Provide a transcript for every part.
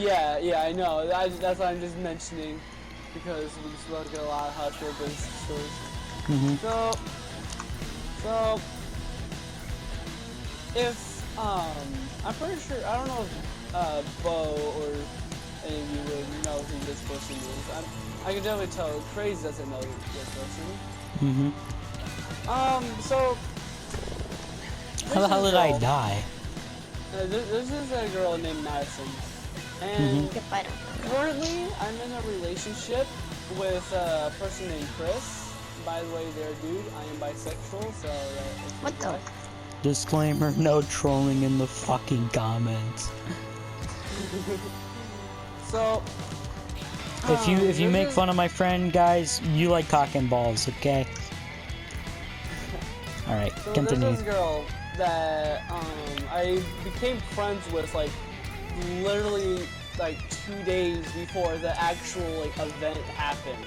Yeah, I know. That's why I'm just mentioning, because we just will get a lot of hospital-based stories. So if I'm pretty sure, I don't know if Bo or any of you would know who this person is. I can definitely tell Craze doesn't know this person. So how the hell did I die? This is a girl named Madison, and currently I'm in a relationship with a person named Chris. By the way, they're a dude. I am bisexual, so What the? Disclaimer: no trolling in the fucking comments. So if you make fun of my friend, guys, you like cock and balls, okay? All right, so continue. There's this girl that I became friends with like literally like 2 days before the actual like event happened.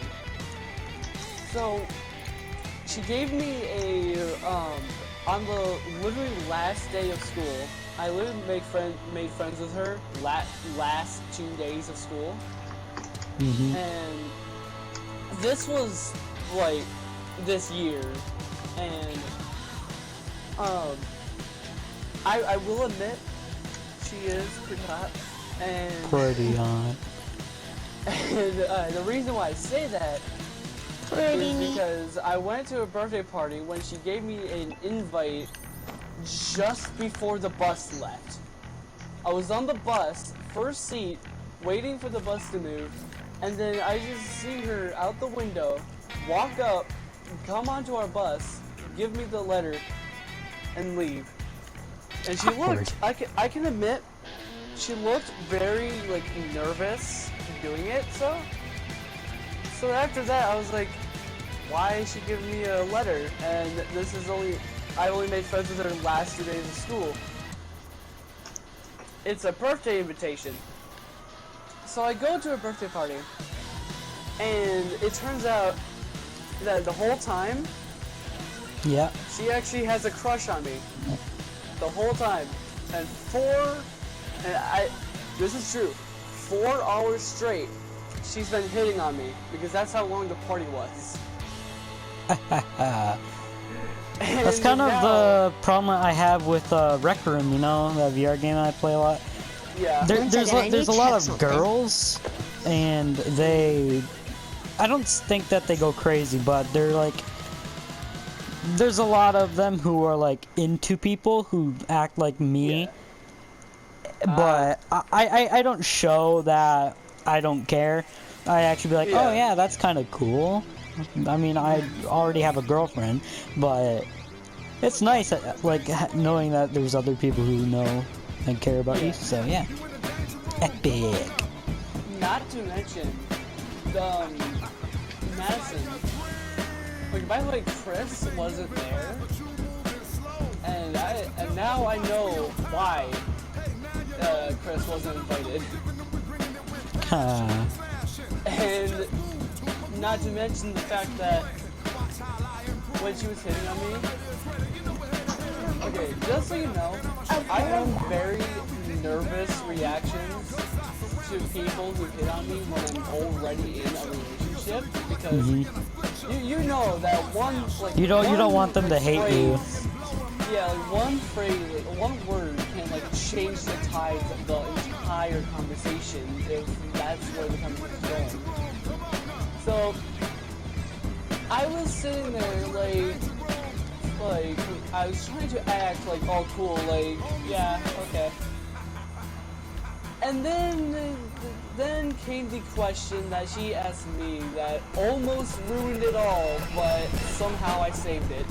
So she gave me a on the literally last day of school. I literally made friends with her last 2 days of school. And this was like this year, and I will admit she is pretty hot, and pretty hot. And the reason why I say that is because I went to a birthday party when she gave me an invite just before the bus left. I was on the bus, first seat, waiting for the bus to move, and then I just see her out the window, walk up, come onto our bus, give me the letter, and leave. And she looked, I can admit, she looked very, like, nervous doing it, so after that, I was like, why is she giving me a letter? And this is I only made friends with her last 2 days of school. It's a birthday invitation. So I go to a birthday party, and it turns out that the whole time, she actually has a crush on me. The whole time. And this is true, 4 hours straight, she's been hitting on me, because that's how long the party was. That's kind of the problem I have with Rec Room, you know, that VR game I play a lot. Yeah. There's a lot of girls, and I don't think that they go crazy, but they're like, there's a lot of them who are like into people who act like me, but I don't show that I don't care. I actually be like, oh yeah, that's kind of cool. I mean, I already have a girlfriend, but it's nice, like, knowing that there's other people who know and care about you, so yeah. Epic. Not to mention, Madison, like, by the way, Chris wasn't there, and now I know why Chris wasn't invited. And not to mention the fact that when she was hitting on me, okay, just so you know, I have very nervous reactions to people who hit on me when I'm already in a relationship, because you know that one, like, you don't want them to hate you. Yeah, like one phrase, like one word can like change the tide of the entire conversation if that's where the conversation is going. So I was sitting there like I was trying to act like all cool, like, yeah, okay. And then came the question that she asked me that almost ruined it all, but somehow I saved it.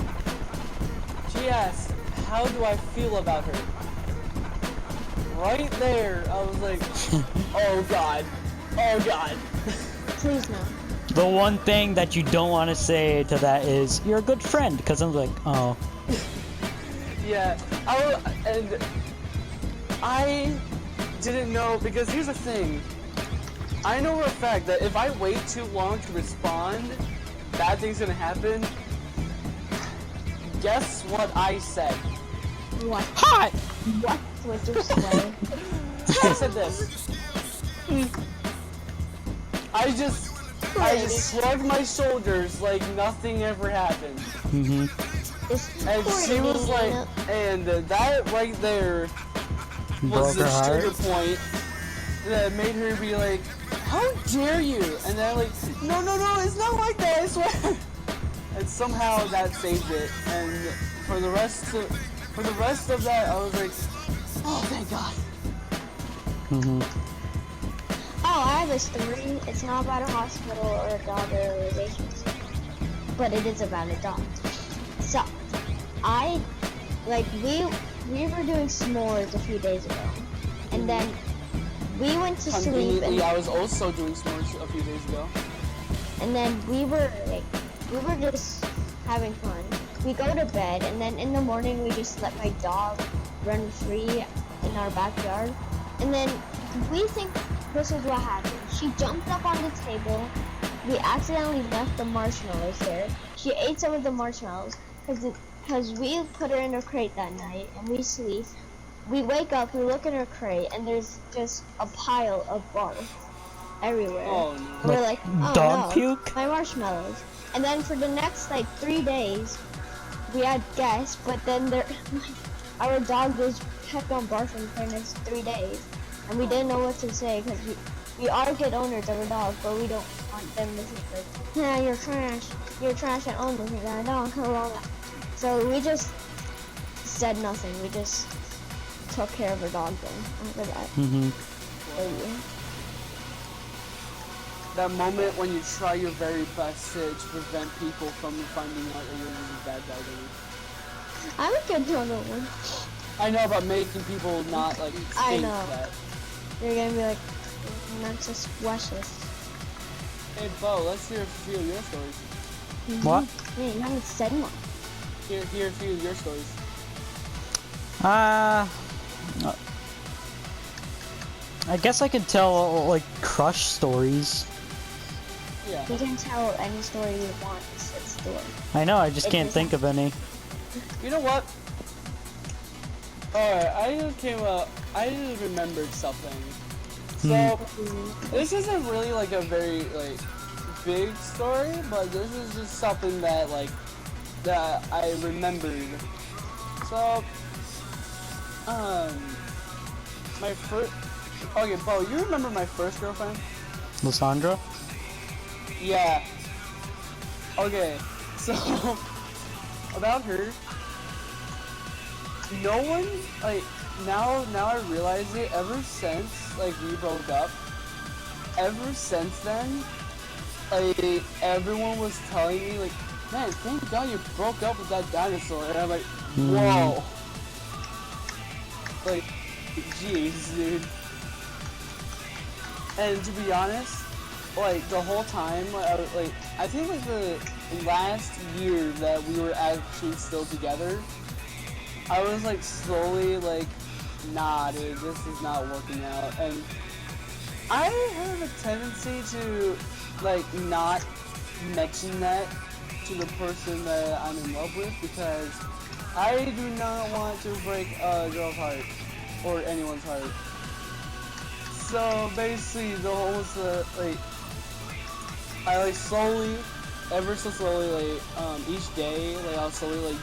She asked, how do I feel about her? Right there, I was like, oh god, oh god. Please no. The one thing that you don't want to say to that is, you're a good friend, because I'm like, oh. Yeah, I didn't know, because here's the thing. I know for a fact that if I wait too long to respond, bad things gonna happen. Guess what I said? What? Hot! What would you say? I said this. I just shrugged my shoulders like nothing ever happened. Mm-hmm. And she was like, and that right there was the trigger point that made her be like, how dare you? And then like, no, it's not like that, I swear. And somehow that saved it. And for the rest of that, I was like, oh, thank God. Mm-hmm. Oh, I have a story. It's not about a hospital or a dog or a relationship, but it is about a dog. So, we were doing s'mores a few days ago, and then we went to sleep. Conveniently, I was also doing s'mores a few days ago. And then we were just having fun. We go to bed, and then in the morning we just let my dog run free in our backyard. And then we think this is what happened. She jumped up on the table. We accidentally left the marshmallows there. She ate some of the marshmallows because we put her in a crate that night, and we sleep. We wake up, we look in her crate, and there's just a pile of barf everywhere. Oh, no. We're like, oh dog no, puke? my marshmallows. And then for the next 3 days, we had guests, but then our dog just kept on barfing for the next 3 days. And we didn't know what to say because we are good owners of our dog, but we don't want them to think like, yeah, you're trash and owners of our dog. So we just said nothing. We just took care of our dog then after that. Mm-hmm. That moment when you try your very best to prevent people from finding out that you're a bad dog owner. I'm a good dog owner. I know about making people not like think that. They're gonna be like, not just precious. Hey Bo, let's hear a few of your stories. What? Yeah, you haven't said one. Hear a few of your stories. I guess I could tell like crush stories. Yeah. You can tell any story you want. It's a story. I know, I just can't think of any. You know what? Alright, I just remembered something. So, this isn't really like a very like big story, but this is just something that that I remembered. So, my first. Okay, Bo, you remember my first girlfriend? Lysandra? Yeah. Okay, so about her, no one now I realize it. Ever since we broke up, ever since then, everyone was telling me man, thank God you broke up with that dinosaur, and I'm like, whoa, jeez, dude. And to be honest, the whole time, I think the last year that we were actually still together, I was slowly nah, dude, this is not working out. And I have a tendency to not mention that to the person that I'm in love with, because I do not want to break a girl's heart or anyone's heart. So basically, the whole was I slowly, ever so slowly, each day, I'll slowly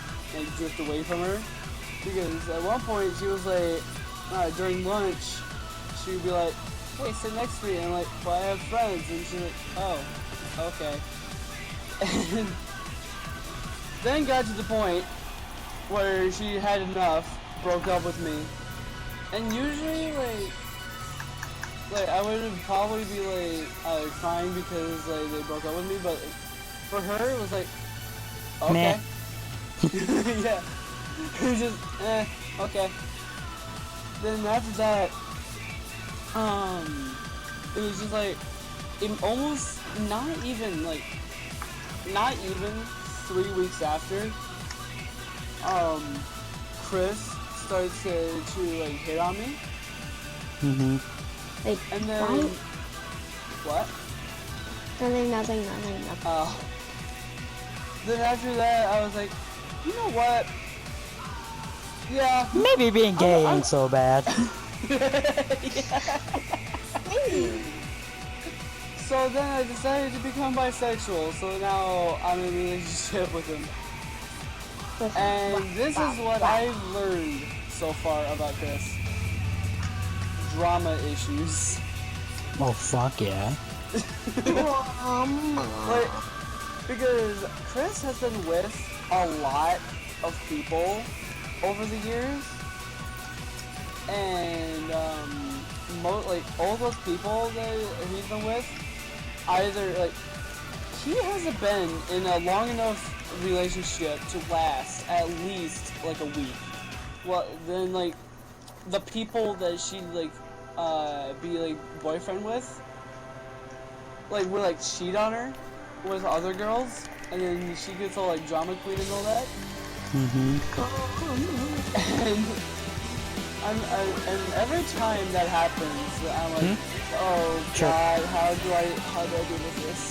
drift away from her, because at one point she was during lunch, she would be like, hey, sit next to me, and I'm like, well, I have friends, and she's like, oh, okay. And then got to the point where she had enough, broke up with me, and usually I would probably be crying because they broke up with me, but for her it was okay. Yeah, it was just okay. Then after that, it was just it almost not even 3 weeks after, Chris starts to hit on me. Mm-hmm. And then what? Nothing. Oh. Then after that, I was like, you know what? Yeah. Maybe being gay ain't so bad. Hey. So then I decided to become bisexual, so now I'm in a relationship with him. And this is what I've learned so far about Chris. Drama issues. Oh, fuck yeah. Like, because Chris has been with a lot of people over the years, and like all those people that he's been with, either like he hasn't been in a long enough relationship to last at least like a week. Well, then like the people that she like be like boyfriend with, like would like cheat on her with other girls, and then she gets all like drama queen and all that. And every time that happens, I'm like, oh god, how do I deal with this?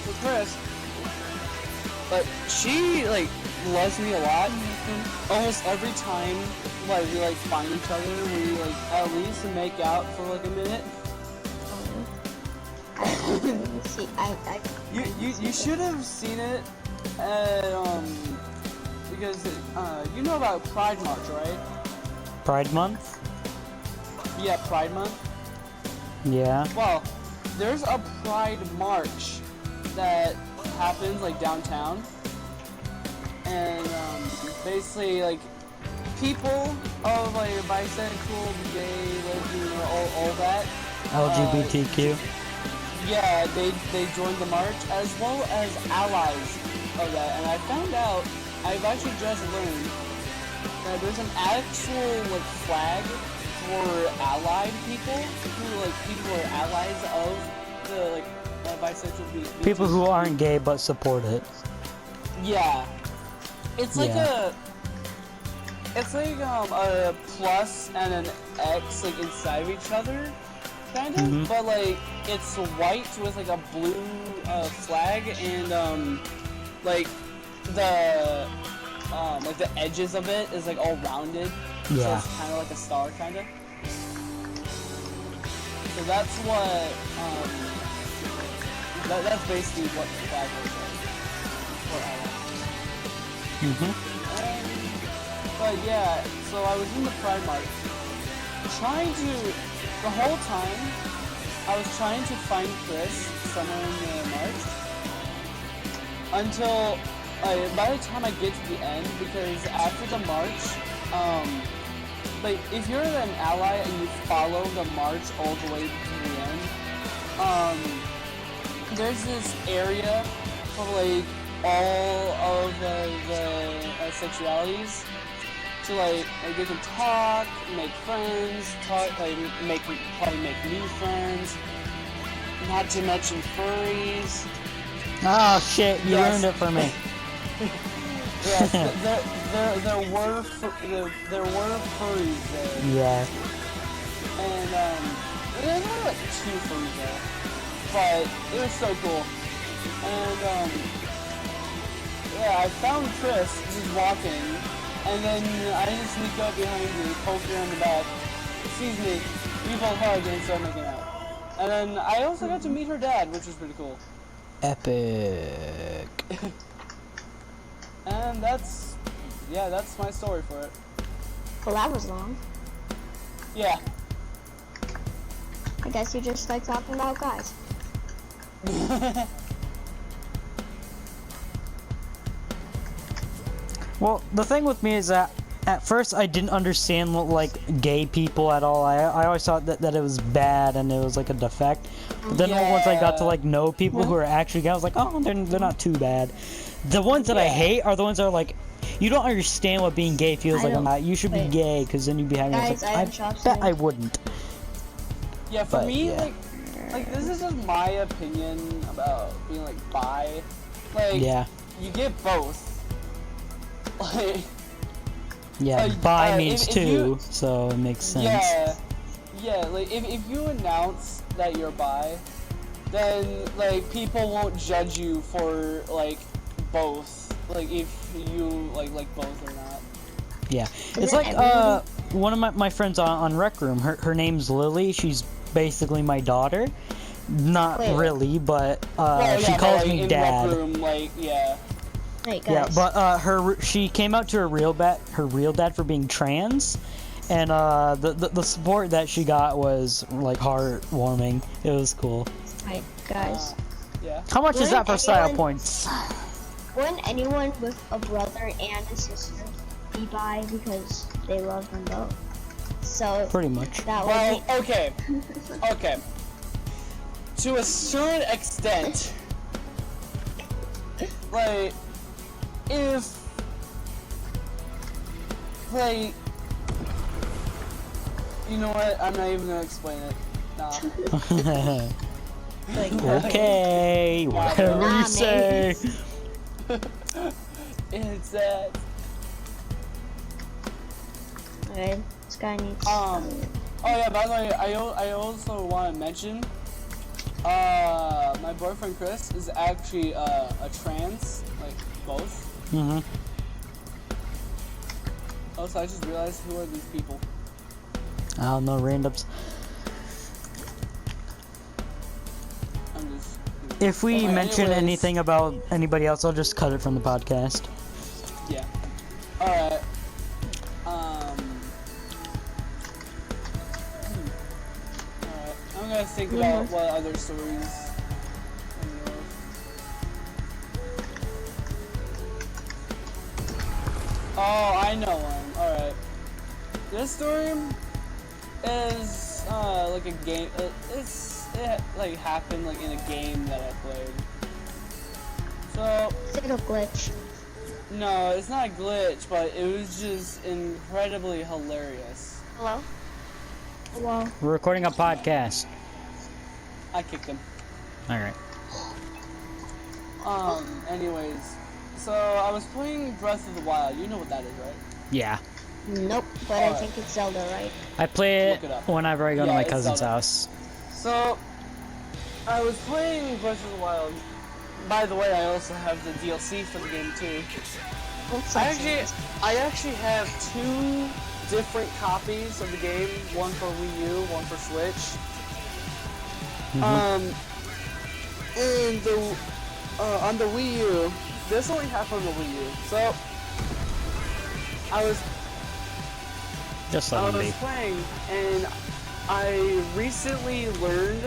So Chris, but she like loves me a lot. Almost every time like we like find each other, we like at least make out for like a minute. You should have seen it, because you know about Pride March, right? Pride Month? Yeah, Pride Month. Yeah. Well, there's a Pride March that happens like downtown, and basically like people of like bisexual, gay, lesbian, all that. LGBTQ. Yeah, they joined the march as well as allies of that, and I found out, I've actually just learned that there's an actual like flag for allied people who like people who are allies of the like bisexual People who aren't gay but support it. Yeah, it's like it's like a plus and an X like inside of each other, kind of, but like it's white with like a blue flag, and like the edges of it is like all rounded, so it's kind of like a star, kind of. So that's what that's basically what the flag looks like. But yeah, so I was in the Pride March, the whole time, I was trying to find Chris somewhere in the march, until, by the time I get to the end, because after the march, like, if you're an ally and you follow the march all the way to the end, there's this area for, like, all of the sexualities. So like they can talk, make friends, probably make new friends. Not to mention furries. Oh shit! You ruined it for me. Yes, there were furries there. Yeah. And there were like 2 furries there, but it was so cool. And yeah, I found Chris just walking. And then I just sneak up behind you, poke her in the back, sees me, we both hug and start making out. And then I also got to meet her dad, which was pretty cool. Epic. And that's my story for it. Well, that was long. Yeah. I guess you just like talking about guys. Well, the thing with me is that at first I didn't understand like gay people at all. I always thought that it was bad and it was like a defect. But then once I got to like know people who are actually gay, I was like, oh, they're not too bad. The ones that I hate are the ones that are like, you don't understand what being gay feels like. You should be gay, because then you'd be having Guys, like, I bet I wouldn't. Yeah, for me, like this is just my opinion about being like bi. Like, you get both. Like, bi means two, so it makes sense. Yeah, like if you announce that you're bi, then like people won't judge you for like both. Like if you like both or not. Yeah, it's like one of my friends on Rec Room, her name's Lily. She's basically my daughter. Not Wait. really, but Well, she yeah, calls but, like, me in dad. Rec Room, like, yeah. Hey Yeah, guys. but she came out to her real dad for being trans, and the support that she got was like heartwarming. It was cool. Hey guys. Yeah. How much is Wouldn't that for style anyone- points? Wouldn't anyone with a brother and a sister be bi because they love them both? So Pretty much. that would Well, be okay. Okay. To a certain extent, like, if, like, you know what? I'm not even gonna explain it. Nah. like Okay, whatever Nah, you man. say. It's that. okay, this guy needs. Oh yeah, by the way, I also want to mention, my boyfriend Chris is actually a trans, like both. Mhm. Also, I just realized who are these people. I don't know, randoms. I'm just. If we Okay, mention anyways. anything about anybody else, I'll just cut it from the podcast. Yeah. Alright. Alright. I'm gonna think about what other stories. I know. Oh, I know one. Alright. This story is like a game. It like happened like in a game that I played. So Is it a glitch? no, it's not a glitch, but it was just incredibly hilarious. Hello? Hello? We're recording a podcast. I kicked him. Alright. Anyways, so I was playing Breath of the Wild. You know what that is, right? Yeah. Nope, but I Alright. think it's Zelda, right? I play Look it up. whenever I go to Yeah, my it's cousin's Zelda. house. So, I was playing Breath of the Wild. By the way, I also have the DLC for the game too. Looks I like actually have two different copies of the game. One for Wii U, one for Switch. And the on the Wii U, this only happened on the Wii U. So, I was Just let him be. playing, and I recently learned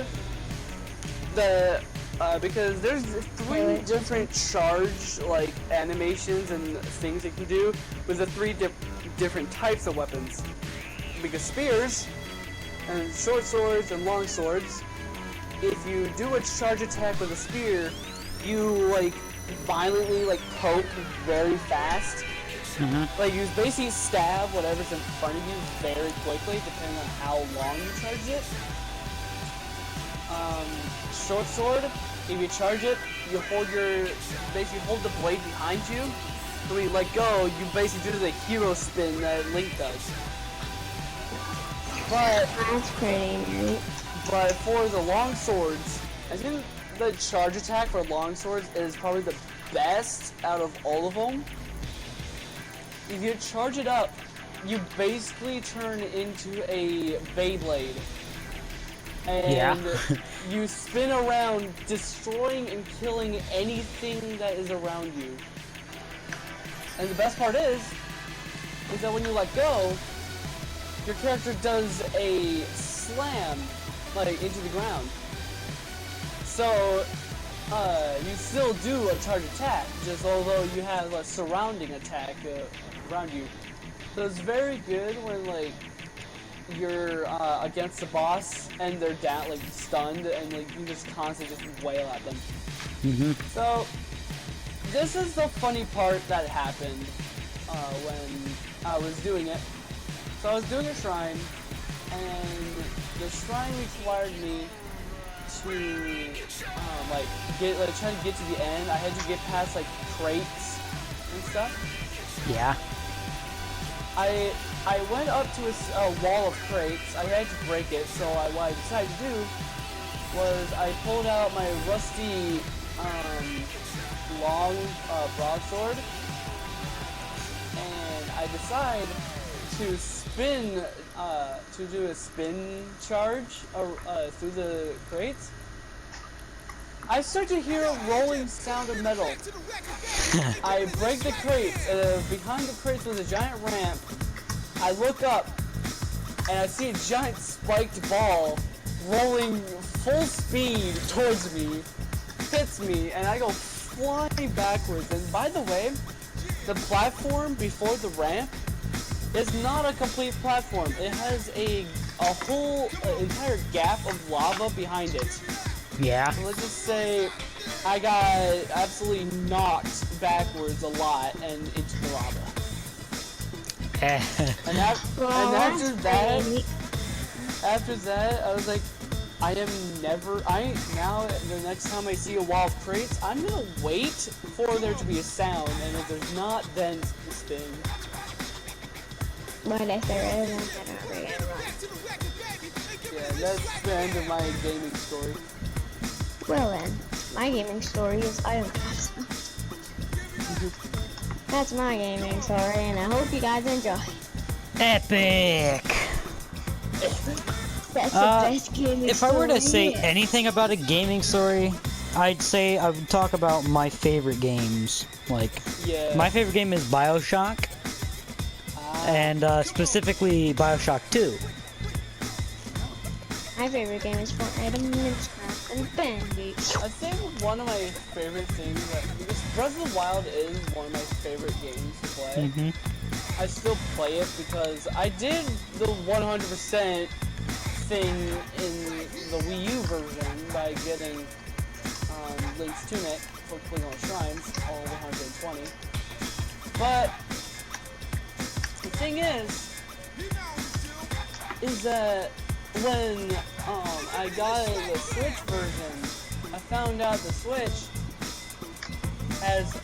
that because there's three different charge like animations and things you can do with the three different types of weapons. Because spears and short swords and long swords, if you do a charge attack with a spear, you like violently like poke very fast. Like you basically stab whatever's in front of you very quickly, depending on how long you charge it. Short sword, if you charge it, you basically hold the blade behind you. So when you let go, you basically do the hero spin that Link does. But that's pretty neat. But for the long swords, I think the charge attack for long swords is probably the best out of all of them. If you charge it up, you basically turn into a Beyblade. And you spin around, destroying and killing anything that is around you. And the best part is that when you let go, your character does a slam, like, into the ground. So, you still do a charge attack, just although you have a surrounding attack around you. So it's very good when, like, you're against the boss and they're down, like, stunned, and, like, you just constantly just wail at them. So, this is the funny part that happened when I was doing it. So I was doing a shrine, and the shrine required me to try to get to the end. I had to get past like crates and stuff. Yeah. I went up to a wall of crates. I had to break it, so what I decided to do was I pulled out my rusty long broadsword, and I decide to spin, to do a spin charge through the crates, I start to hear a rolling sound of metal. I break the crates, and behind the crates was a giant ramp. I look up, and I see a giant spiked ball rolling full speed towards me, hits me, and I go flying backwards. And by the way, the platform before the ramp is not a complete platform. It has a whole entire gap of lava behind it. Yeah. So let's just say I got absolutely knocked backwards a lot and into the lava. and after that, I was like, now the next time I see a wall of crates, I'm gonna wait for there to be a sound, and if there's not, then spin. But if there isn't, then I'm ready to run. Yeah, that's the end of my gaming story. Well then, my gaming story is item drops. That's my gaming story, and I hope you guys enjoy. Epic! That's the best gaming if story. I were to say yet. anything about a gaming story, I'd say I would talk about my favorite games. Like, my favorite game is BioShock, and specifically BioShock 2. My favorite game is Fortnite and Minecraft and Bandit. I think one of my favorite things, because Breath of the Wild is one of my favorite games to play. I still play it because I did the 100% thing in the Wii U version by getting Link's Tunic for playing all shrines, all 120. But the thing is that when I got the Switch version, I found out the Switch has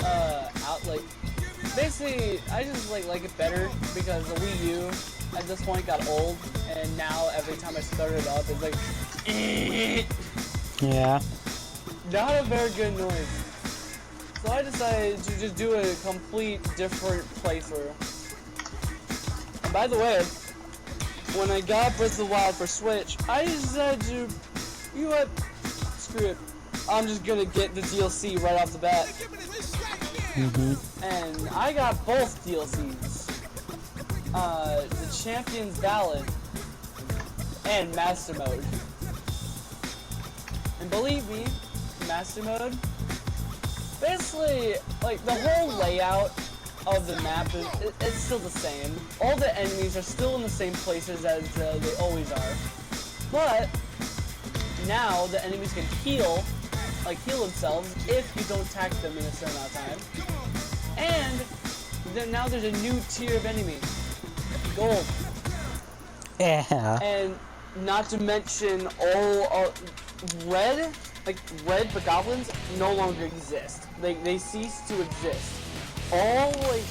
basically I just like it better because the Wii U at this point got old, and now every time I start it up, it's like Yeah. not a very good noise. So I decided to just do a complete different playthrough. And by the way, when I got Breath of the Wild for Switch, I decided to, you know what, screw it. I'm just gonna get the DLC right off the bat. And I got both DLCs. The Champion's Ballad and Master Mode. And believe me, Master Mode, basically, like, the whole layout of the map it's still the same. All the enemies are still in the same places as they always are. But now the enemies can heal themselves if you don't attack them in a certain amount of time. And then now there's a new tier of enemy, gold. Yeah. And not to mention all red but goblins no longer exist. They cease to exist. All like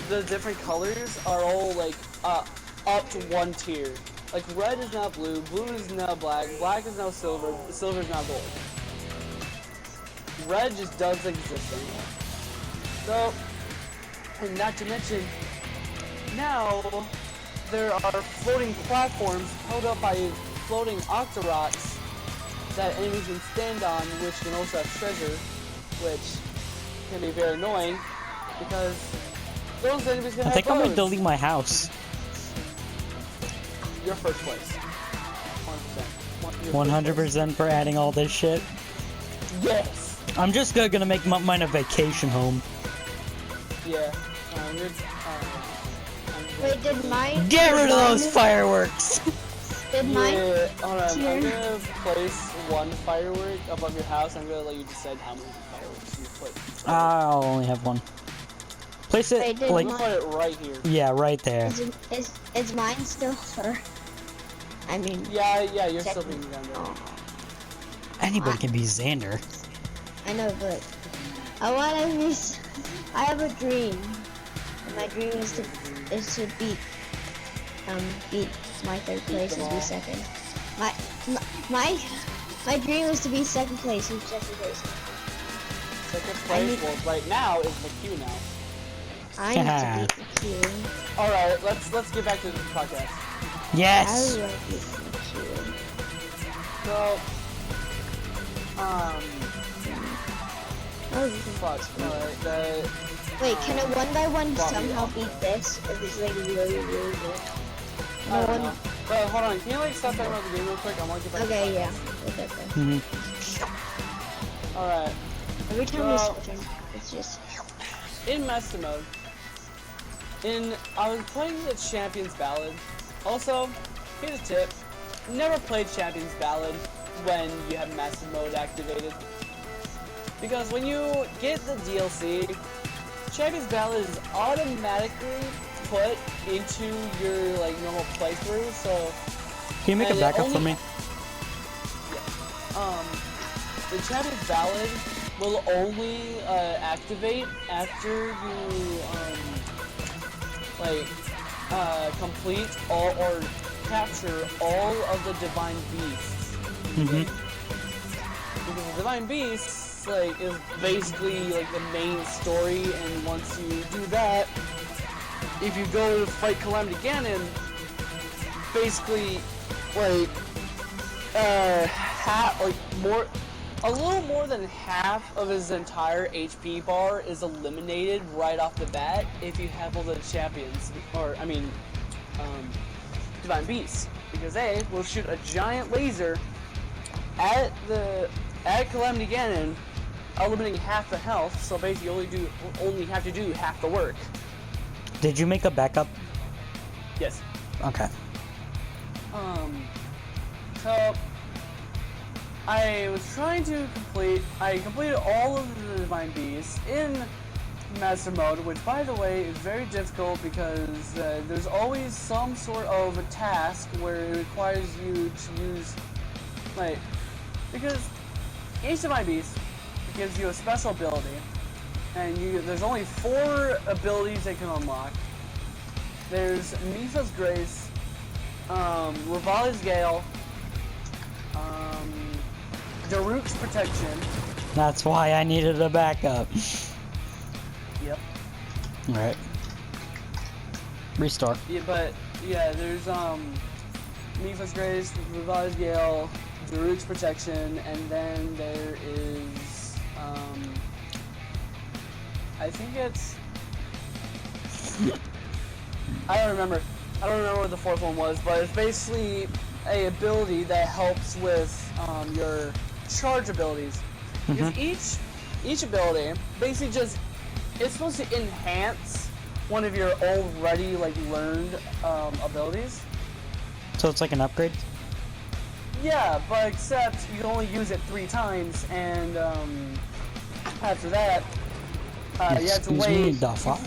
the different colors are all like up to one tier. Like red is now blue, blue is now black, black is now silver, silver is now gold. Red just doesn't exist anymore. So, and not to mention, now there are floating platforms held up by floating octoroks that enemies can stand on, which can also have treasure, which can be very annoying because those enemies can have I think I'm gonna bows. delete my house. Your first place. 100%. 100% for adding all this shit. Yes! I'm just gonna make mine a vacation home. Yeah. Wait, did mine? Get rid of those fireworks! Did mine? Yeah, hold on. tier? I'm gonna place one firework above your house. I'm gonna let you decide how many fireworks you put. I'll only have one. Place it Wait, did like I'm gonna put it right here. yeah, right there. Is mine still her? I mean, Yeah, you're still being down there. oh, Anybody can be Xander. I know, but I want to be. I have a dream. And my dream is to beat my third place and be second. My dream is to be second place and second place. Second place, well, right now is McHugh now. I need to beat the queue. All right, let's get back to the podcast. Yes. I will beat the queue. So, Oh, fuck. Alright, wait, can a 1x1 Bobby. somehow beat this if it's like really, really good? I don't know. But hold on, can you like stop talking about the game real quick? I want to get back. Okay, yeah. Okay. Mhm. All right. Every time we Well- switch, it's just. In Master Mode, I was playing the Champions Ballad. Also, here's a tip: never play Champions Ballad when you have Master Mode activated, because when you get the DLC, Champions Ballad is automatically put into your like normal playthrough. So Can you make a and it backup for only- me? the Champions Ballad will only activate after you complete all or capture all of the divine beasts. Mhm. Because the divine beasts is basically like the main story, and once you do that, if you go to fight Calamity Ganon, basically a little more than half of his entire HP bar is eliminated right off the bat if you have all the champions, divine beasts, because they will shoot a giant laser at Calamity Ganon, eliminating half the health. So basically, you only have to do half the work. Did you make a backup? Yes. Okay. So I was trying to I completed all of the divine beasts in Master Mode, which by the way is very difficult because there's always some sort of a task where it requires you to use, because each divine beast gives you a special ability, and there's only 4 abilities they can unlock. There's Mipha's Grace, Revali's Gale, Daruk's Protection. That's why I needed a backup. Yep. Alright. Restart. Yeah, but yeah, there's Mipha's Grace, Revali's Gale, Daruk's Protection, and then there is I think it's I don't remember what the 4th one was, but it's basically a ability that helps with your charge abilities. Because each ability basically it's supposed to enhance one of your already learned abilities. So it's like an upgrade? Yeah, but except you can only use it 3 times, and after that you have to wait. Me, the fuck?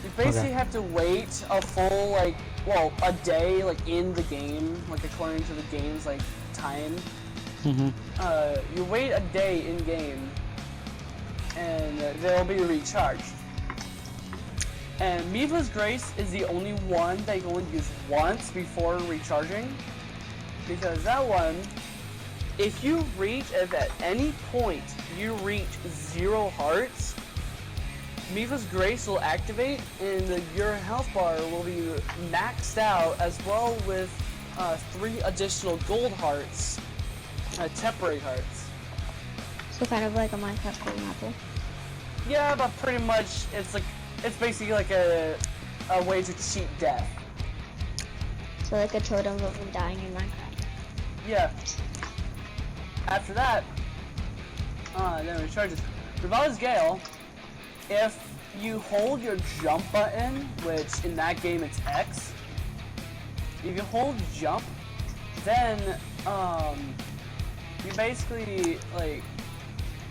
You basically have to wait a full a day in the game, according to the game's time. You wait a day in game, and they'll be recharged. And Mipha's Grace is the only one that you can only use once before recharging, because that one, if at any point you reach 0 hearts, Mipha's Grace will activate, and your health bar will be maxed out, as well with 3 additional gold hearts, temporary hearts. So kind of like a Minecraft golden apple. Yeah, but pretty much it's basically a way to cheat death. So like a totem of dying in Minecraft. Yeah. After that, then it recharges. Revali's Gale, if you hold your jump button, which in that game it's X, if you hold jump, then you basically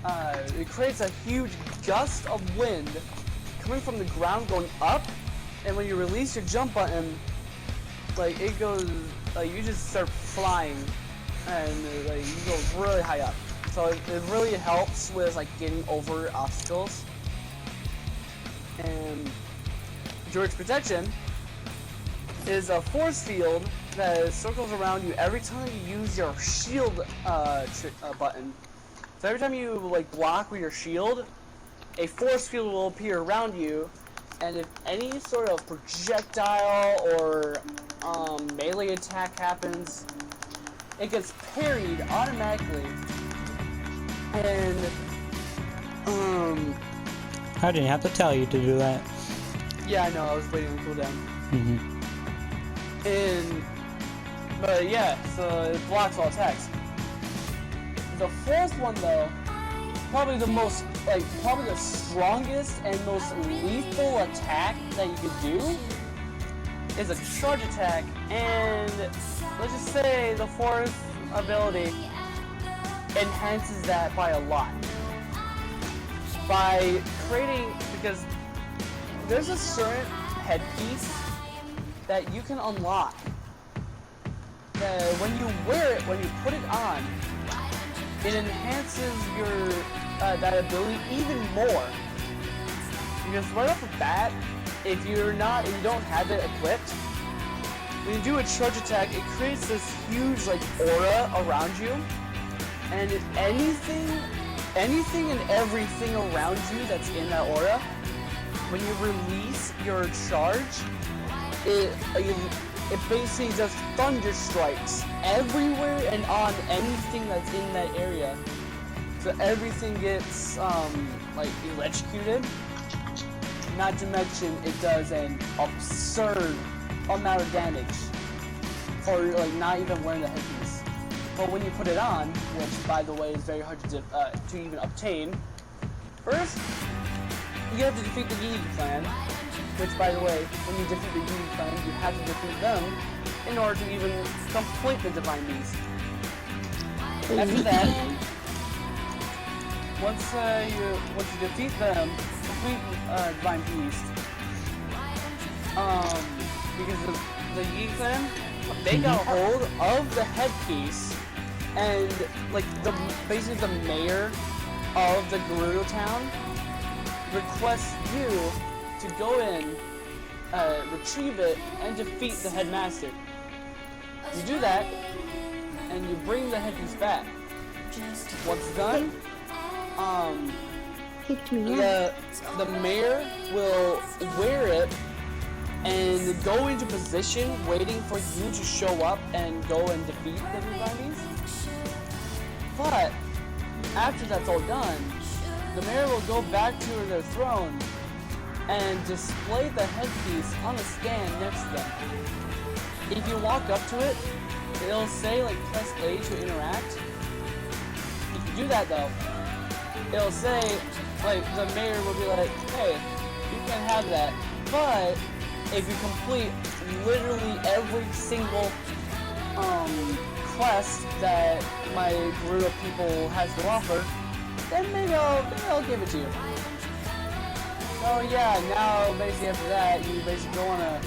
it creates a huge gust of wind coming from the ground going up, and when you release your jump button, it goes, you just start flying, and you go really high up. So it really helps with getting over obstacles. And Daruk's Protection is a force field that circles around you every time you use your shield button. So every time you block with your shield, a force field will appear around you, and if any sort of projectile or melee attack happens, it gets parried automatically. And I didn't have to tell you to do that. yeah, I know, I was waiting on cooldown. But yeah, so it blocks all attacks. The fourth one though, probably the strongest and most lethal attack that you could do is a charge attack, and let's just say the fourth ability enhances that by a lot. By creating, because there's a certain headpiece that you can unlock. When you wear it, when you put it on, it enhances your that ability even more. Because right off the bat, if you don't have it equipped, when you do a charge attack, it creates this huge like aura around you, and anything and everything around you that's in that aura, when you release your charge, it basically just thunder strikes everywhere and on anything that's in that area. So everything gets like electrocuted. Not to mention it does an absurd amount of damage for like not even wearing the headpiece. But when you put it on, which by the way is very hard to even obtain, first you have to defeat the Yi clan. Which, by the way, when you defeat the Yi clan, you have to defeat them in order to even complete the Divine Beast. After that, once you defeat them, complete Divine Beast, because the Yi clan, they got a hold of the headpiece, and like basically the mayor of the Gerudo town requests you to go in, retrieve it, and defeat the headmaster. You do that, and you bring the headpiece back. Once done, the mayor will wear it and go into position, waiting for you to show up and go and defeat the Divine Beast. But after that's all done, the mayor will go back to their throne and display the headpiece on a stand next to them. If you walk up to it, it'll say like press A to interact. If you do that though, it'll say like the mayor will be like, hey, you can have that, but if you complete literally every single quest that my Gerudo people has to offer, then maybe I'll give it to you. So yeah, now basically after that, you basically go on a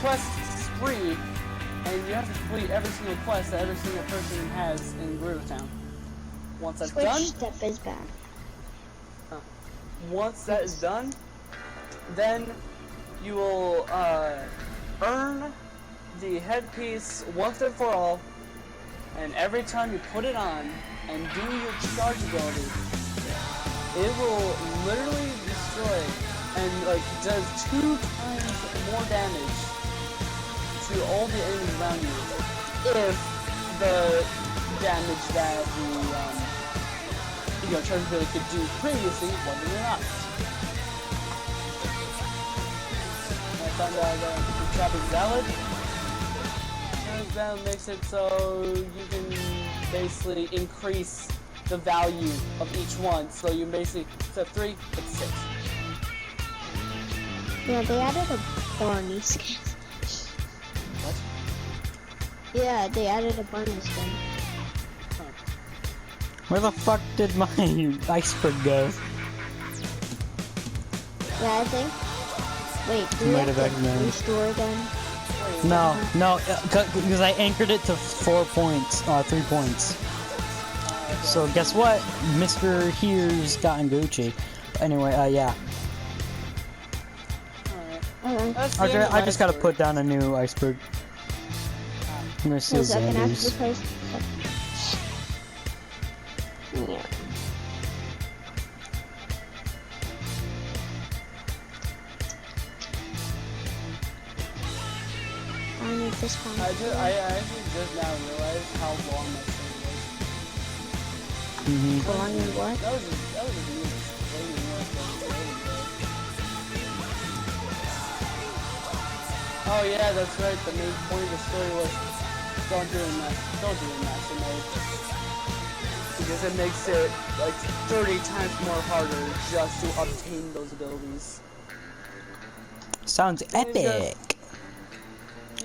quest spree, and you have to complete every single quest that every single person has in Gerudo Town. Once that's done, step is back. Once that is done, then you will earn the headpiece once and for all, and every time you put it on and do your charge ability, it will literally destroy and like does 2 times more damage to all the enemies around you if the damage that the charge ability could do previously wasn't enough. I found out that the trap is valid. And that makes it so you can basically increase the value of each one. So you basically, instead of 3, it's 6. Yeah, they added a Barney skin. What? Yeah, they added a Barney skin. Huh. Where the fuck did my iceberg go? Yeah, I think. Wait, do we Might have have to eggman. restore them? No, because I anchored it to 4 points, 3 points. So guess what? Mr. Here's gotten Gucci. Anyway, yeah. Alright. I just gotta put down a new iceberg. I'm gonna see Xander's. Yeah. this one. I actually just now realized how long my story was. How long you what? That was just me explaining what the story was. Oh yeah, that's right. The main point of the story was don't do a master mode. Because it makes it like 30 times more harder just to obtain those abilities. Sounds epic.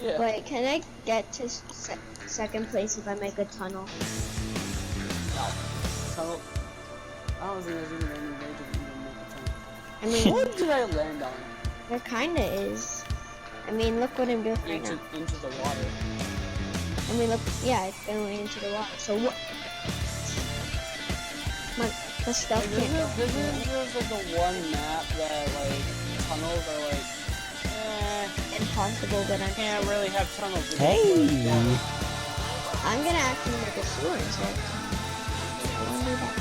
Yeah. Wait, can I get to second place if I make a tunnel? No. Tunnel. I don't think there's even any way to even make a tunnel. I mean, What did I land on? there kinda is. I mean, look what I'm doing right Into now. the water. I mean, look, yeah, it's going into the water. So what? The stuff Like, can't go. this is just like the one map that like tunnels are like Impossible, but I can't really have tunnels. Hey. I'm gonna actually make a sewer instead. I wanna do that.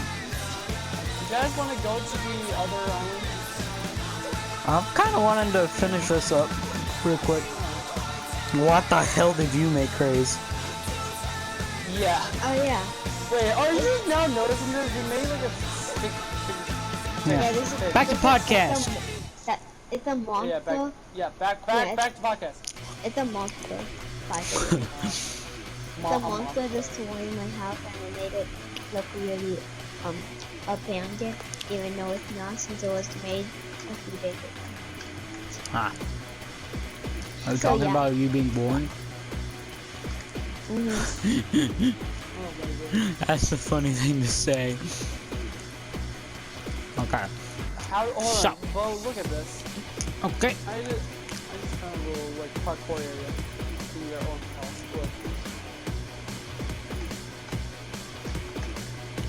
You guys want to go to the other island? I'm kind of wanting to finish this up real quick. What the hell did you make, Craze? Yeah. Oh yeah. Wait, are you now noticing this? We made like a stick. Yeah. This is Back to podcast. It's a monster. Back to podcast. It's a monster. It's a monster destroying my house, and I made it look really abandoned, even though it's not, since it was made a few days ago. Huh. Are you So, talking yeah. about you being born? Mhm. That's the funny thing to say. Okay. Hold So- on. Well, look at this. Okay. I just found a little like parkour area in your own house. Look.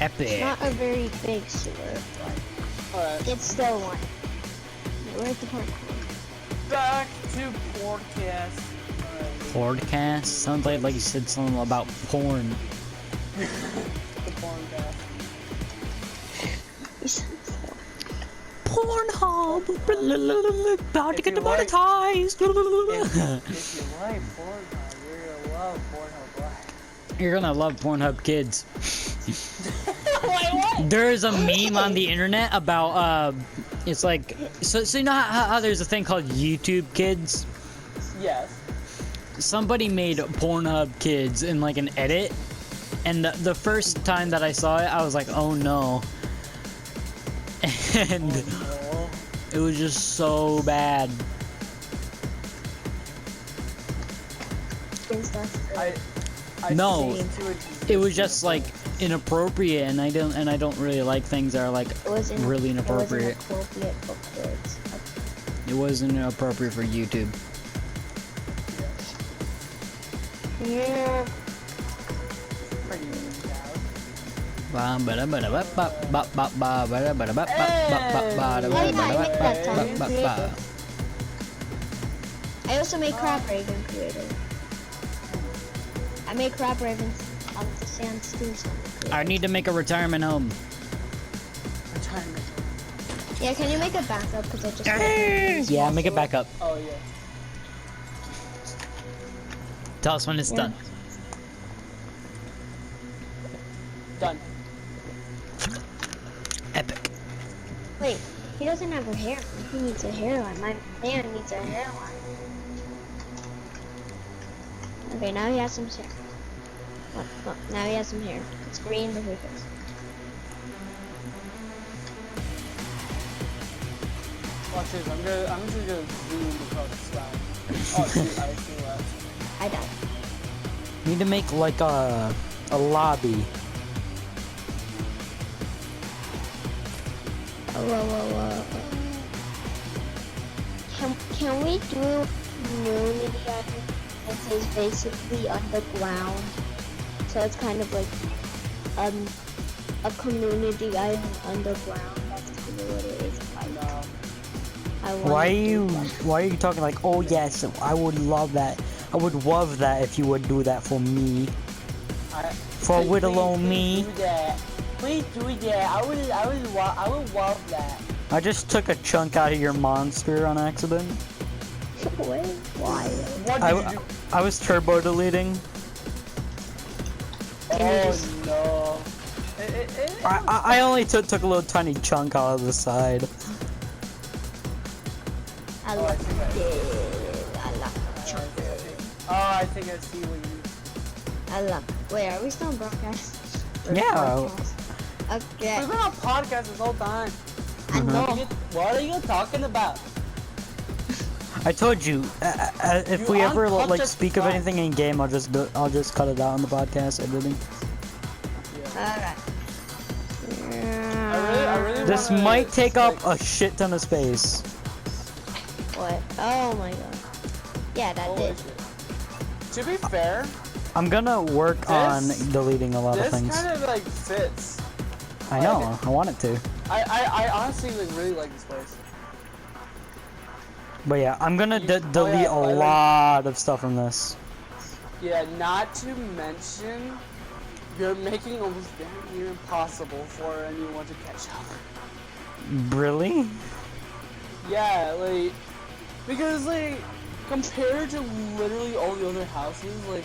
Epic. It's not a very big sewer, but Alright. it's still one. Where's the parkour? Back to podcast. Podcast? Sounds like you said something about porn. The podcast. Pornhub! About to get If you like- demonetized! If you like Pornhub, you're gonna love Pornhub Black. You're gonna love Pornhub Kids. Wait, what? There's a meme on the internet about, it's like, so you know how there's a thing called YouTube Kids? Yes. Somebody made Pornhub Kids in like an edit, and the first time that I saw it, I was like, oh no. And Oh, it was just so bad. I No, see to it. it was just like inappropriate, and I don't really like things that are like really inappropriate. It wasn't appropriate for kids. It wasn't appropriate for YouTube. Yeah. Pretty loud. I also made crab raven creator. I made crab ravens on the sandstone. I need to make a retirement home. Retirement. Yeah, can you make a backup? Because I just Yeah, make it back up. Oh yeah. Tell us when it's done. Done. Epic. Wait, he doesn't have a hairline. He needs a hairline. My man needs a hairline. Okay, now he has some hair. Oh, now he has some hair. It's green, but who cares? Watch this. I'm just gonna zoom across the sky. Oh shoot! I see that. I died. Need to make like a lobby. Whoa. Can we do community island? This is basically underground. So it's kind of like a community island underground. That's kind of what it is. Why are you talking like, oh yes, I would love that. I would love that if you would do that for me. For with alone me. Please do that. I would love that. I just took a chunk out of your monster on accident. Wait, why? What did you do? I was turbo deleting. Oh no. I only took a little tiny chunk out of the side. I Oh, I love think it. I love it. I think I see what you. I love it. Wait, are we still on broadcast? Or Yeah. podcast? Okay. We've been on podcast this whole time. I know. What are you talking about? I told you, if You we ever untucked like your speak of thigh. anything in game, I'll just cut it out on the podcast editing. Alright. I really This wanna, might take up like, a shit ton of space. What? Oh my god. Yeah, that holy did. shit. To be fair, I'm gonna work on This- deleting a lot of this things. kind of like fits. I know, I want it to. I honestly like really like this place. But yeah, I'm gonna You- delete oh, a yeah, lot of stuff from this. Yeah, not to mention, you're making it almost damn near impossible for anyone to catch up. Really? Yeah, like, because like, compared to literally all the other houses, like,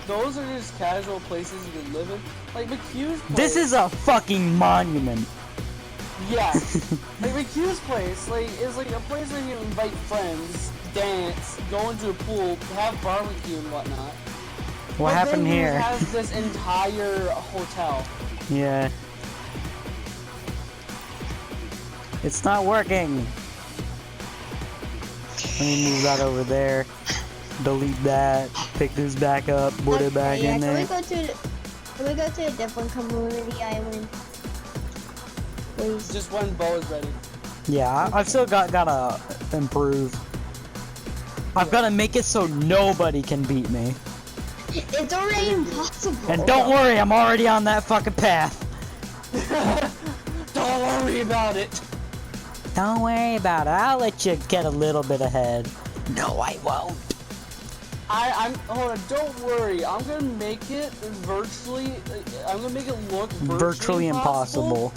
those are just casual places you can live in. Like McHugh's place. This is a fucking monument. Yes. Like McHugh's place, like, is like a place where you invite friends, dance, go into a pool, have barbecue and whatnot. What But happened then here? You have this entire hotel. Yeah. It's not working. Let me move that over there. Delete that. Pick this back up. Put it back yeah, in can there. we go to a different community island? Please. Just when Bo is ready. Yeah, I've still gotta improve. I've gotta make it so nobody can beat me. It's already impossible. And don't worry, I'm already on that fucking path. Don't worry about it. Don't worry about it. I'll let you get a little bit ahead. No, I won't. Hold on, don't worry. I'm gonna make it virtually, I'm gonna make it look Virtually impossible.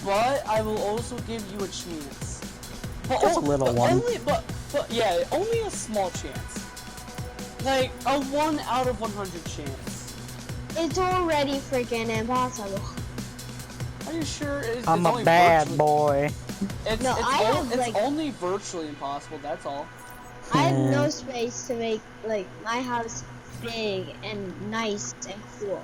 But I will also give you a chance. But Just a little one. But yeah, only a small chance. Like a 1 out of 100 chance. It's already freaking impossible. Are you sure? I'm it's a only bad virtually- boy. It's, No, it's, I o- have, it's like- only virtually impossible. That's all. I have no space to make like my house big and nice and cool.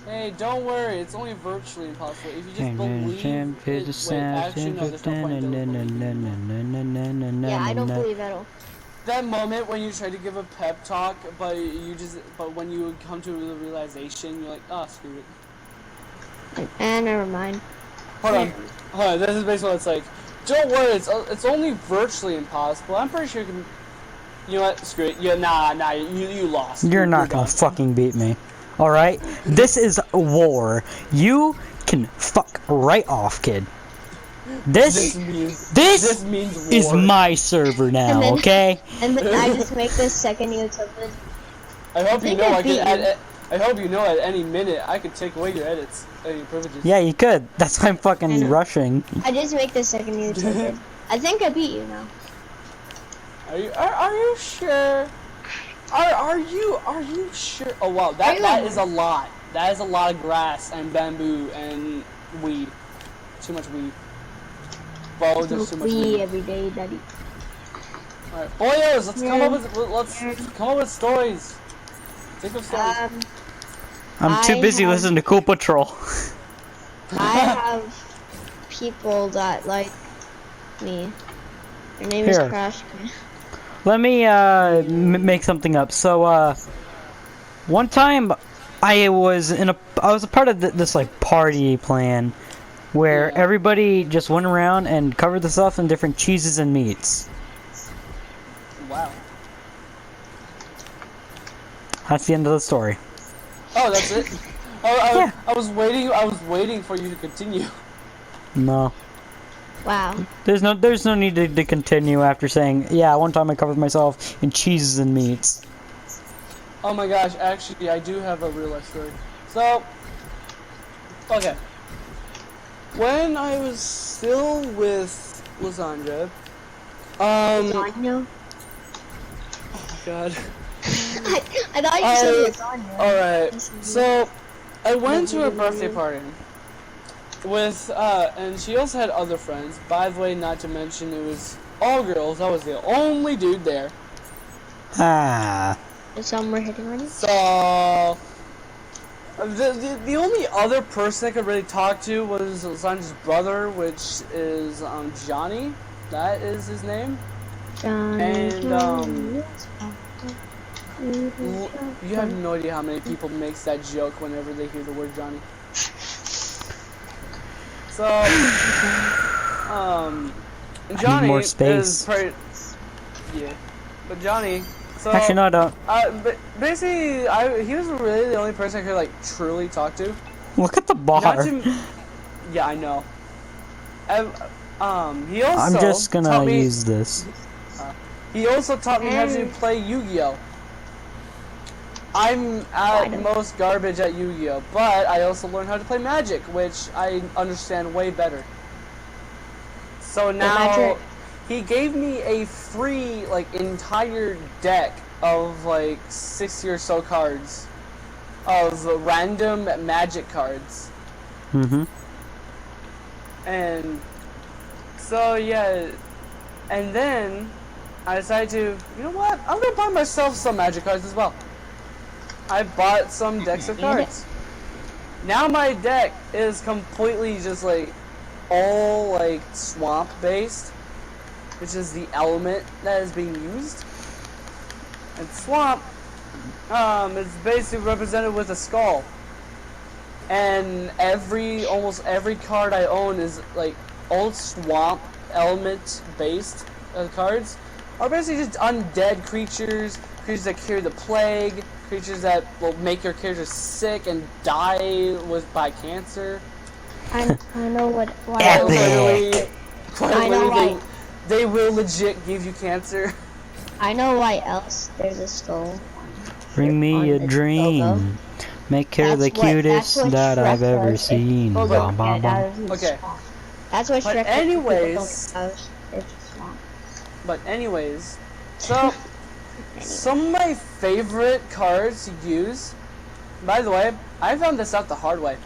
Hey, don't worry. It's only virtually impossible. If you just believe Yeah, it. Wait, actually, no. There's no point. Don't believe. Yeah, I don't believe at all. That moment when you try to give a pep talk, but when you come to the realization, you're like, oh, screw it. And never mind. Hold on. This is basically what it's like. Don't worry, it's only virtually impossible. I'm pretty sure you can. You know what? Screw it. Yeah, nah. You lost. You're not gonna fucking beat me. Alright? This is war. You can fuck right off, kid. This means is war. my server now, And then- okay? And then I just make this second YouTube video. I hope you think know I I beat could. you. I hope you know at any minute I could take away your edits, your privileges. Yeah, you could. That's why I'm I fucking know. rushing. I just make this second YouTube video. I think I beat you now. Are you sure? Are you sure? Oh wow, that is a lot. That is a lot of grass and bamboo and weed. Too much weed. Whoa, there's too much We weed. every day, daddy. Alright, boyos, let's come up with stories. Think of stories. I'm too I busy have- listening to Cool Patrol. I have people that like me. Your name is Here. Crash. Let me make something up. So one time I was a part of this like party plan where Yeah. everybody just went around and covered the stuff in different cheeses and meats. Wow. That's the end of the story. Oh, that's it. Yeah. I was waiting for you to continue. No. Wow. There's no need to continue after saying, yeah, one time I covered myself in cheeses and meats. Oh my gosh, actually, I do have a real life story. So, okay. When I was still with Lasandra, Lasagna. God. I thought you said it was on there. Alright, so I went to a birthday party with, and she also had other friends. By the way, not to mention it was all girls. I was the only dude there. Ah. And some were hitting on you? So, the only other person I could really talk to was Sanjay's brother, which is, Johnny. That is his name. Johnny. And, you have no idea how many people makes that joke whenever they hear the word Johnny. So, Johnny more space. is pretty, yeah, but Johnny, so, Actually, no, I don't. but basically, he was really the only person I could, like, truly talk to. Look at the bar. Yeah, I know. He also I'm just taught gonna me, use this. He also taught me how to play Yu-Gi-Oh! I'm at most garbage at Yu-Gi-Oh! But I also learned how to play Magic, which I understand way better. So now, he gave me a free, like, entire deck of, like, 60 or so cards. Of random Magic cards. Mm-hmm. And so, yeah, and then I decided to, you know what, I'm gonna buy myself some Magic cards as well. I bought some decks of cards. Now my deck is completely just like, all like swamp based, which is the element that is being used. And swamp, is basically represented with a skull. And almost every card I own is like old swamp element based cards are basically just undead creatures that carry the plague, creatures that will make your character sick and die by cancer. I know what. Quite literally, they will legit give you cancer. I know why else there's a skull. Bring me a dream. Make her the cutest that I've ever seen. Okay. That's what Shrek But anyways, so some of my favorite cards to use. By the way, I found this out the hard way.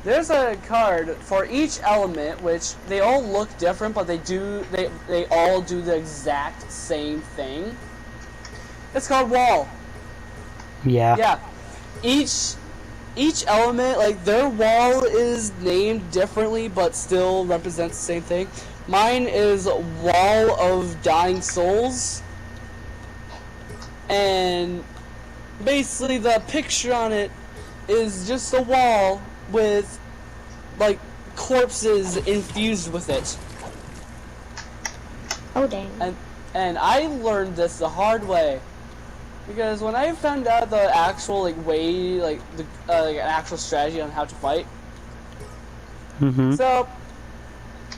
There's a card for each element, which they all look different, but they all do the exact same thing. It's called wall. Yeah. Yeah. Each element, like, their wall is named differently, but still represents the same thing. Mine is Wall of Dying Souls. And basically the picture on it is just a wall with, like, corpses infused with it. Oh, dang. And I learned this the hard way. Because when I found out the actual way, like an actual strategy on how to fight, so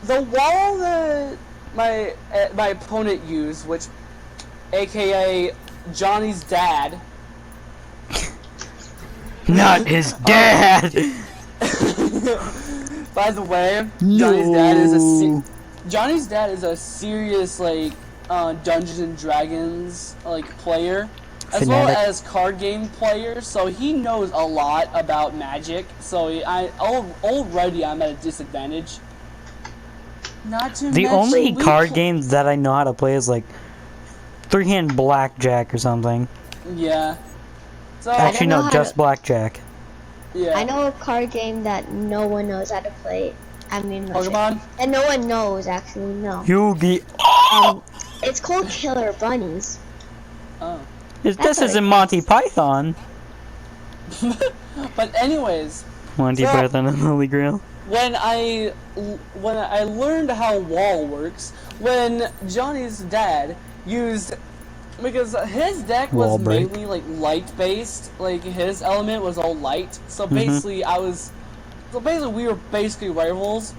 the wall that my opponent used, which, AKA Johnny's dad, not his dad. By the way, Johnny's dad is a serious like Dungeons and Dragons like player. As well as card game players, so he knows a lot about Magic. So already I'm at a disadvantage. Not to the only card games that I know how to play is like three-hand blackjack or something. Yeah. So actually, no, just blackjack. Yeah. I know a card game that no one knows how to play. I mean, Pokemon. And no one knows actually. No. Yu-Gi-Oh! It's called Killer Bunnies. Oh. This isn't Monty Python. But anyways, Monty Python and the Holy Grail. When I learned how wall works, when Johnny's dad used, because his deck was mainly like light based, like his element was all light. So basically we were basically rivals,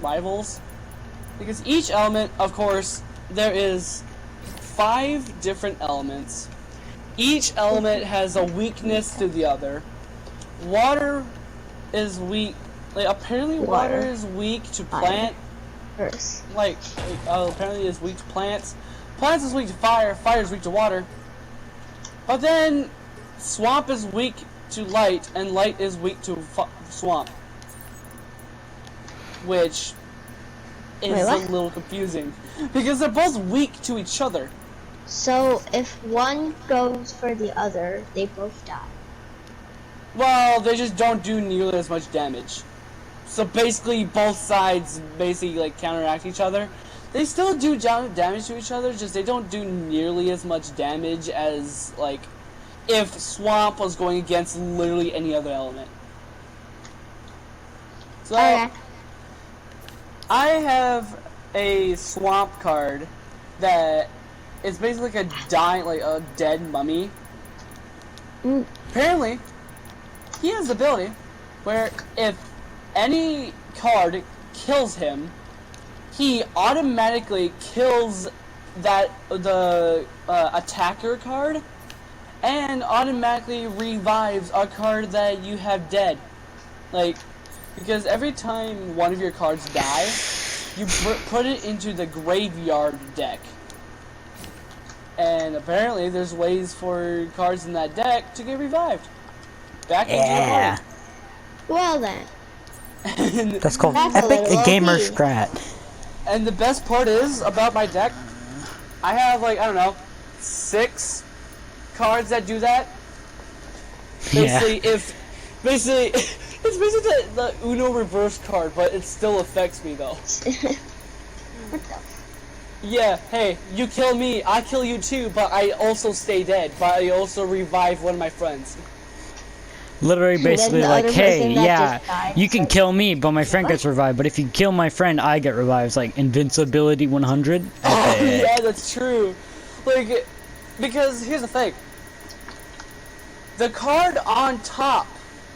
because each element, of course, there is 5 different elements. Each element has a weakness to the other. Water is weak. Like, apparently water is weak to plant. Apparently is weak to plants. Plants is weak to fire. Fire is weak to water. But then, swamp is weak to light, and light is weak to swamp. Which is a little confusing. Because they're both weak to each other. So, if one goes for the other, they both die. Well, they just don't do nearly as much damage. So basically, both sides basically like counteract each other. They still do damage to each other, just they don't do nearly as much damage as like if swamp was going against literally any other element. So Okay. I have a swamp card that is basically like a dead mummy. Apparently, he has the ability where if any card kills him, he automatically kills the attacker card and automatically revives a card that you have dead. Like, because every time one of your cards die, you put it into the graveyard deck. And apparently there's ways for cards in that deck to get revived. Back into your party. Well then. That's called That's Epic Gamer OP. Strat. And the best part is about my deck, I have like, I don't know, 6 cards that do that. Basically, it's basically the Uno reverse card, but it still affects me though. What the? Yeah, hey, you kill me, I kill you too, but I also stay dead, but I also revive one of my friends. Literally, basically, the like, other hey, person that yeah, just died, you can like, kill me, but my friend gets revived. But if you kill my friend, I get revived. It's like invincibility 100. Oh, yeah, that's true. Like, because here's the thing. The card on top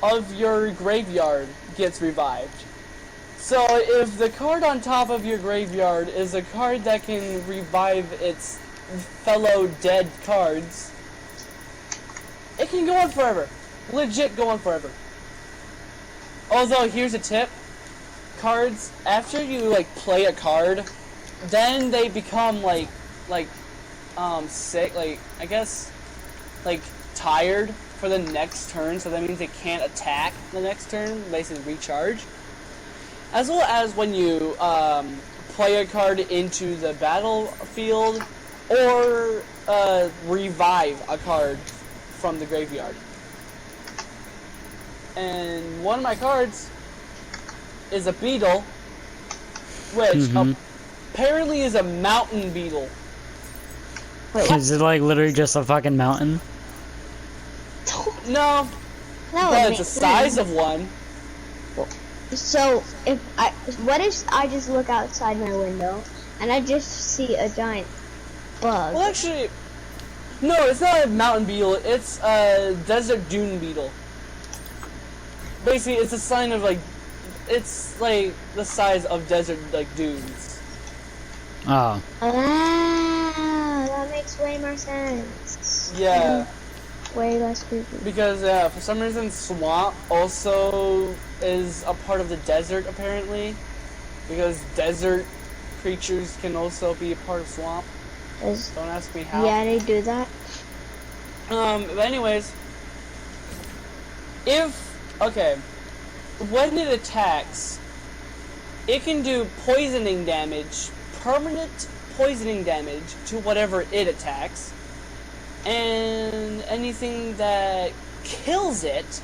of your graveyard gets revived. So if the card on top of your graveyard is a card that can revive its fellow dead cards, it can go on forever. Legit go on forever. Although, here's a tip. Cards, after you, like, play a card, then they become, sick, like, I guess, like, tired for the next turn, so that means they can't attack the next turn, basically recharge. As well as when you, play a card into the battlefield, or, revive a card from the graveyard. And one of my cards is a beetle, which apparently is a mountain beetle. Wait, Is it like literally just a fucking mountain? No, No, but it's the size of one. So what if I just look outside my window and I just see a giant bug? Well, actually, no, it's not a mountain beetle. It's a desert dune beetle. Basically, it's a sign of it's like the size of desert dunes. Oh. Ah, that makes way more sense. Yeah. Way less creepy. Because for some reason, swamp also is a part of the desert apparently. Because desert creatures can also be a part of swamp. Don't ask me how. Yeah, they do that. But anyways, when it attacks, it can do poisoning damage, permanent poisoning damage to whatever it attacks, and anything that kills it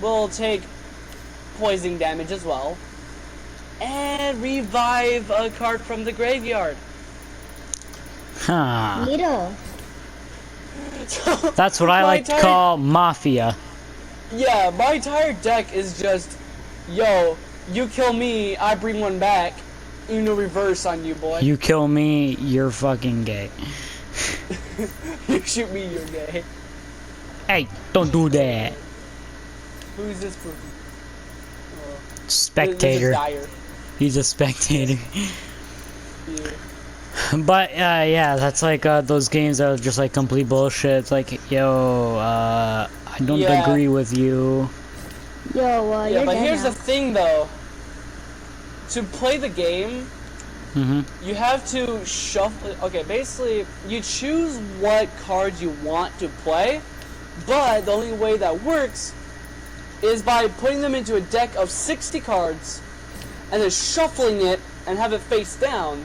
will take poisoning damage as well, and revive a card from the graveyard. Huh. Neato. That's what I like to call mafia. Yeah, my entire deck is just, yo, you kill me, I bring one back, Uno reverse on you, boy. You kill me, you're fucking gay. You shoot me, you're gay. Hey, don't do that. Who's this person? Spectator. He's a spectator. Yeah. But yeah, that's like those games that are just like complete bullshit. It's like, yo, I don't agree with you. Yo, yeah, you're but dead here's now. the thing, though. To play the game, You have to shuffle. Okay, basically, you choose what cards you want to play, but the only way that works is by putting them into a deck of 60 cards and then shuffling it and have it face down.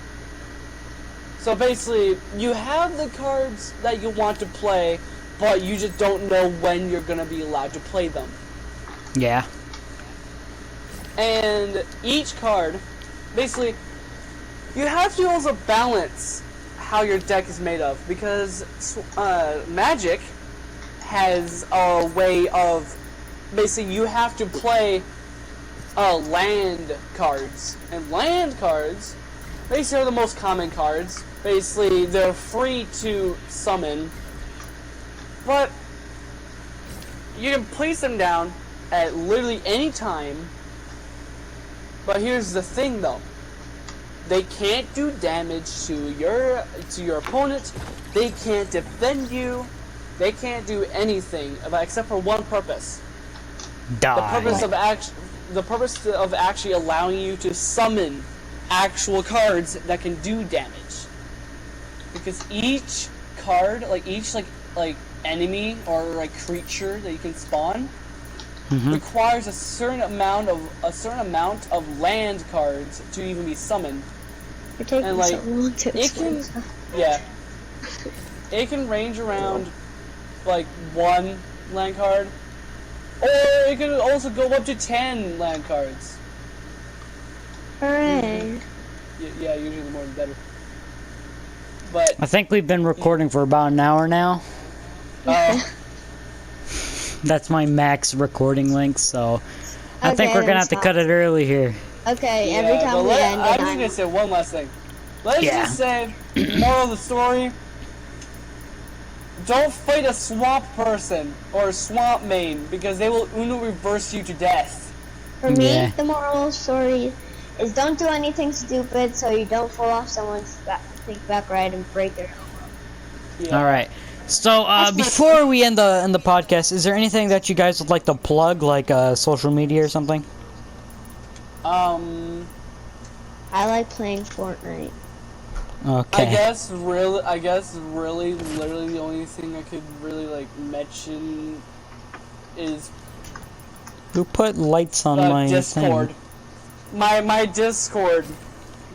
So basically, you have the cards that you want to play, but you just don't know when you're going to be allowed to play them. Yeah. And each card, basically, you have to also balance how your deck is made of, because Magic has a way of, basically, you have to play land cards. And land cards, basically, are the most common cards. Basically, they're free to summon, but you can place them down at literally any time. But here's the thing, though. They can't do damage to your opponent. They can't defend you. They can't do anything except for one purpose. Die. The purpose of actually allowing you to summon actual cards that can do damage. Because each card, each enemy or creature that you can spawn, requires a certain amount of land cards to even be summoned. You're taking so long to explain. It can range around one land card, or it could also go up to 10 land cards. Hooray! Yeah, usually the more the better. But I think we've been recording for about an hour now. That's my max recording length, so I think we're gonna have to cut it early here. Okay, every time we end, I'm just gonna say one last thing. Let's just say, moral of the story: don't fight a swamp person or a swamp main, because they will Uno reverse you to death. For me, the moral of the story is don't do anything stupid so you don't fall off someone's back ride and break their elbow. All right. So before we end the podcast, is there anything that you guys would like to plug, like social media or something? I like playing Fortnite. Okay. I guess really, literally the only thing I could really mention is Who put lights on my Discord. thing? My Discord,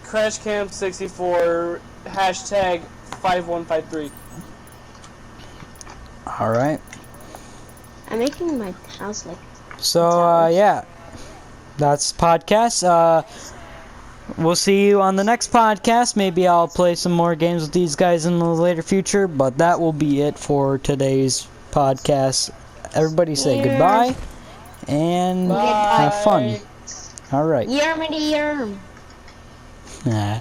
CrashCamp64 #5153. All right. I'm making my house So yeah, that's podcast. We'll see you on the next podcast. Maybe I'll play some more games with these guys in the later future, but that will be it for today's podcast. Everybody say goodbye and have fun. All right. Yermity yerm. Nah.